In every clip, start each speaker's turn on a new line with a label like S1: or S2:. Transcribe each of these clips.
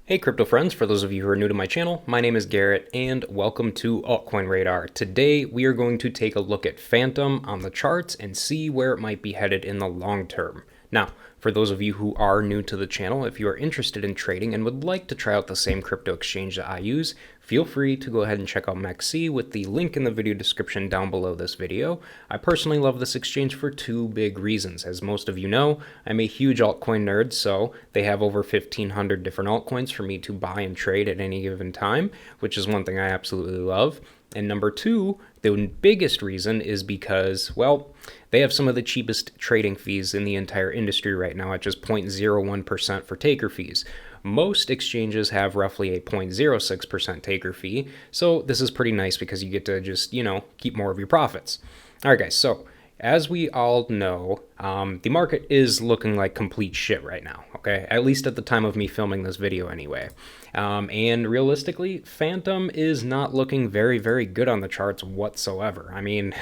S1: Hey crypto friends, for those of you who are new to my channel, my name is Garrett and welcome to Altcoin Radar. Today we are going to take a look at Fantom on the charts and see where it might be headed in the long term. Now, for those of you who are new to the channel, if you are interested in trading and would like to try out the same crypto exchange that I use, feel free to go ahead and check out MEXC with the link in the video description down below this video. I personally love this exchange for two big reasons. As most of you know, I'm a huge altcoin nerd, so they have over 1,500 different altcoins for me to buy and trade at any given time, which is one thing I absolutely love. And number two, the biggest reason is because, well, they have some of the cheapest trading fees in the entire industry right now at just 0.01% for taker fees. Most exchanges have roughly a 0.06% taker fee, so this is pretty nice because you get to just, keep more of your profits. All right, guys, so as we all know, the market is looking like complete shit right now, okay? At least at the time of me filming this video anyway. And realistically, Fantom is not looking very, very good on the charts whatsoever. I mean,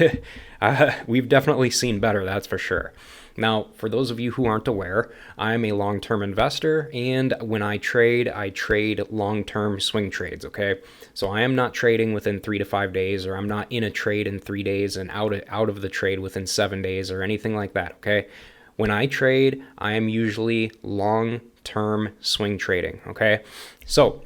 S1: we've definitely seen better, that's for sure. Now, for those of you who aren't aware, I'm a long-term investor, and when I trade long-term swing trades, okay? So I am not trading within 3 to 5 days, or I'm not in a trade in 3 days and out of the trade within 7 days or anything like that, okay? When I trade, I am usually long-term swing trading, okay? So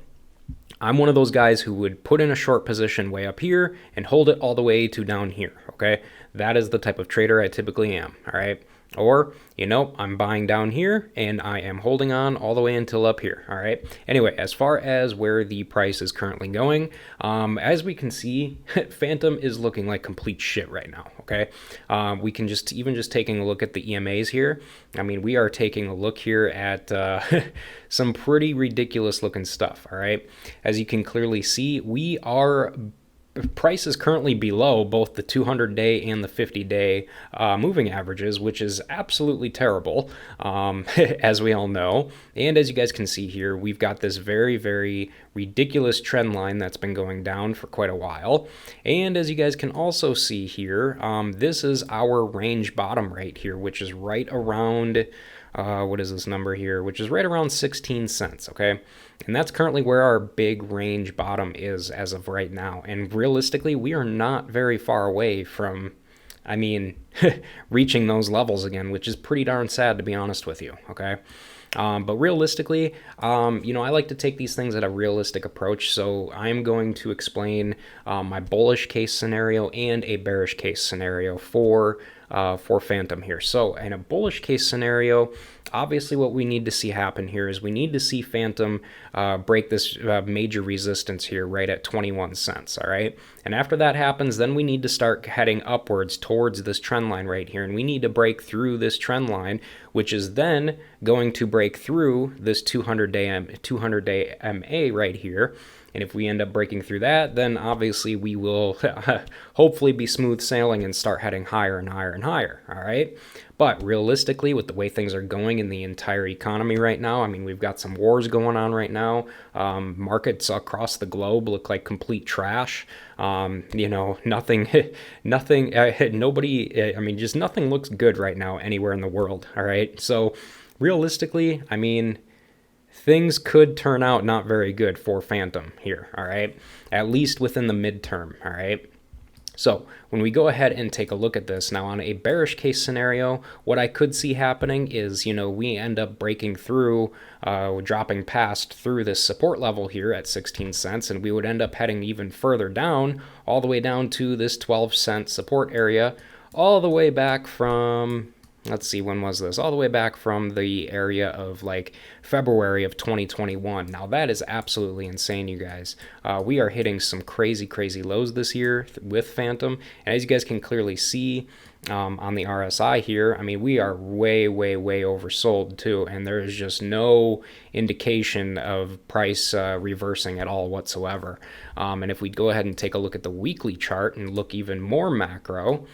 S1: I'm one of those guys who would put in a short position way up here and hold it all the way to down here, okay? That is the type of trader I typically am, all right? Or, I'm buying down here and I am holding on all the way until up here, all right? Anyway, as far as where the price is currently going, as we can see, Fantom is looking like complete shit right now, okay? We can just taking a look at the EMAs here. I mean, we are taking a look here at some pretty ridiculous looking stuff, all right? As you can clearly see, price is currently below both the 200-day and the 50-day moving averages, which is absolutely terrible, as we all know. And as you guys can see here, we've got this very, very ridiculous trend line that's been going down for quite a while. And as you guys can also see here, this is our range bottom right here, which is right around what is this number here, which is right around 16 cents, okay? And that's currently where our big range bottom is as of right now. And realistically, we are not very far away from, reaching those levels again, which is pretty darn sad, to be honest with you, okay? But realistically, I like to take these things at a realistic approach. So I'm going to explain my bullish case scenario and a bearish case scenario for Fantom here. So in a bullish case scenario, obviously what we need to see happen here is we need to see Fantom break this major resistance here right at 21 cents, all right? And after that happens, then we need to start heading upwards towards this trend line right here, and we need to break through this trend line, which is then going to break through this 200-day MA right here. And if we end up breaking through that, then obviously we will hopefully be smooth sailing and start heading higher and higher and higher, all right? But realistically, with the way things are going in the entire economy right now, I mean, we've got some wars going on right now. Markets across the globe look like complete trash. Nothing, just nothing looks good right now anywhere in the world, all right? So realistically, things could turn out not very good for Fantom here, all right? At least within the midterm, all right? So when we go ahead and take a look at this, now on a bearish case scenario, what I could see happening is, we end up breaking through, dropping past through this support level here at 16 cents, and we would end up heading even further down, all the way down to this 12-cent support area, all the way back from... Let's see, when was this? All the way back from the area of like February of 2021. Now that is absolutely insane, you guys. We are hitting some crazy, crazy lows this year with Fantom. And as you guys can clearly see on the RSI here, we are way, way, way oversold too. And there is just no indication of price reversing at all whatsoever. And if we go ahead and take a look at the weekly chart and look even more macro,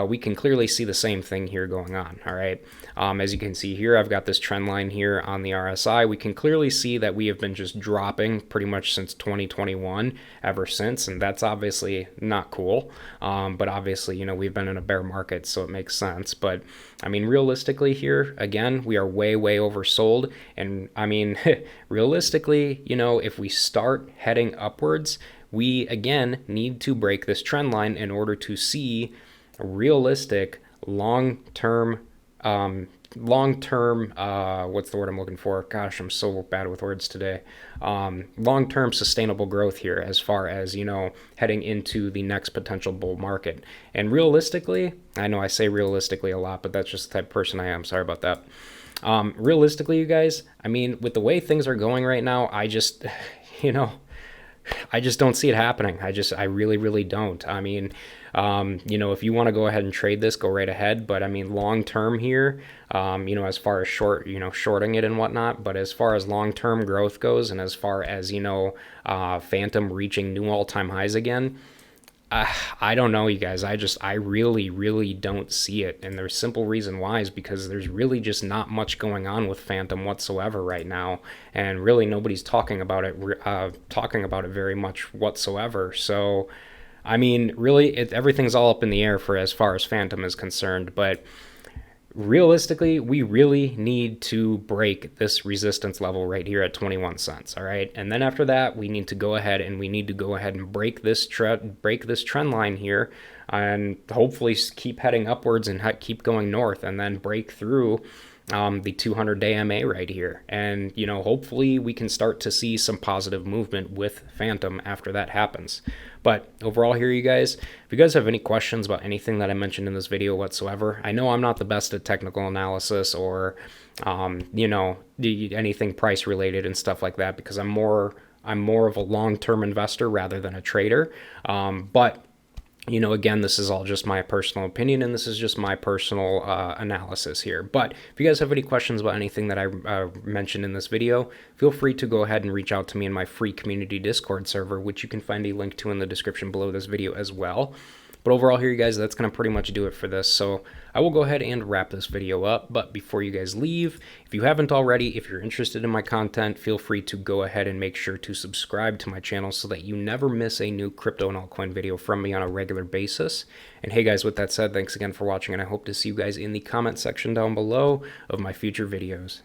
S1: we can clearly see the same thing here going on, all right? As you can see here, I've got this trend line here on the RSI. We can clearly see that we have been just dropping pretty much since 2021 ever since, and that's obviously not cool. But obviously, you know, we've been in a bear market, so it makes sense. But I mean, realistically here, again, we are way, way oversold. And I mean, realistically, you know, if we start heading upwards, we again need to break this trend line in order to see realistic long-term what's the word I'm looking for? Gosh, I'm so bad with words today. Long-term sustainable growth here as far as, you know, heading into the next potential bull market. And realistically, I know I say realistically a lot, but that's just the type of person I am. Sorry about that. Realistically, you guys, I mean, with the way things are going right now, I just, you know, I just don't see it happening. I really, really don't. I mean, you know, if you want to go ahead and trade this, go right ahead. But I mean, long term here, you know, as far as shorting it and whatnot, but as far as long term growth goes, and as far as, you know, Fantom reaching new all time highs again, I don't know, you guys. I really, really don't see it. And there's simple reason why is because there's really just not much going on with Fantom whatsoever right now. And really nobody's talking about it very much whatsoever. So, I mean, really, everything's all up in the air for as far as Fantom is concerned. But realistically, we really need to break this resistance level right here at 21 cents, all right? And then after that, we need to go ahead and break this trend line here and hopefully keep heading upwards and keep going north and then break through the 200-day MA right here. And, you know, hopefully we can start to see some positive movement with Fantom after that happens. But overall here, you guys, if you guys have any questions about anything that I mentioned in this video whatsoever, I know I'm not the best at technical analysis or, you know, anything price related and stuff like that, because I'm more of a long-term investor rather than a trader. But you know, again, this is all just my personal opinion, and this is just my personal analysis here. But if you guys have any questions about anything that I mentioned in this video, feel free to go ahead and reach out to me in my free community Discord server, which you can find a link to in the description below this video as well. But overall here, you guys, that's going to pretty much do it for this. So I will go ahead and wrap this video up. But before you guys leave, if you haven't already, if you're interested in my content, feel free to go ahead and make sure to subscribe to my channel so that you never miss a new crypto and altcoin video from me on a regular basis. And hey guys, with that said, thanks again for watching, and I hope to see you guys in the comment section down below of my future videos.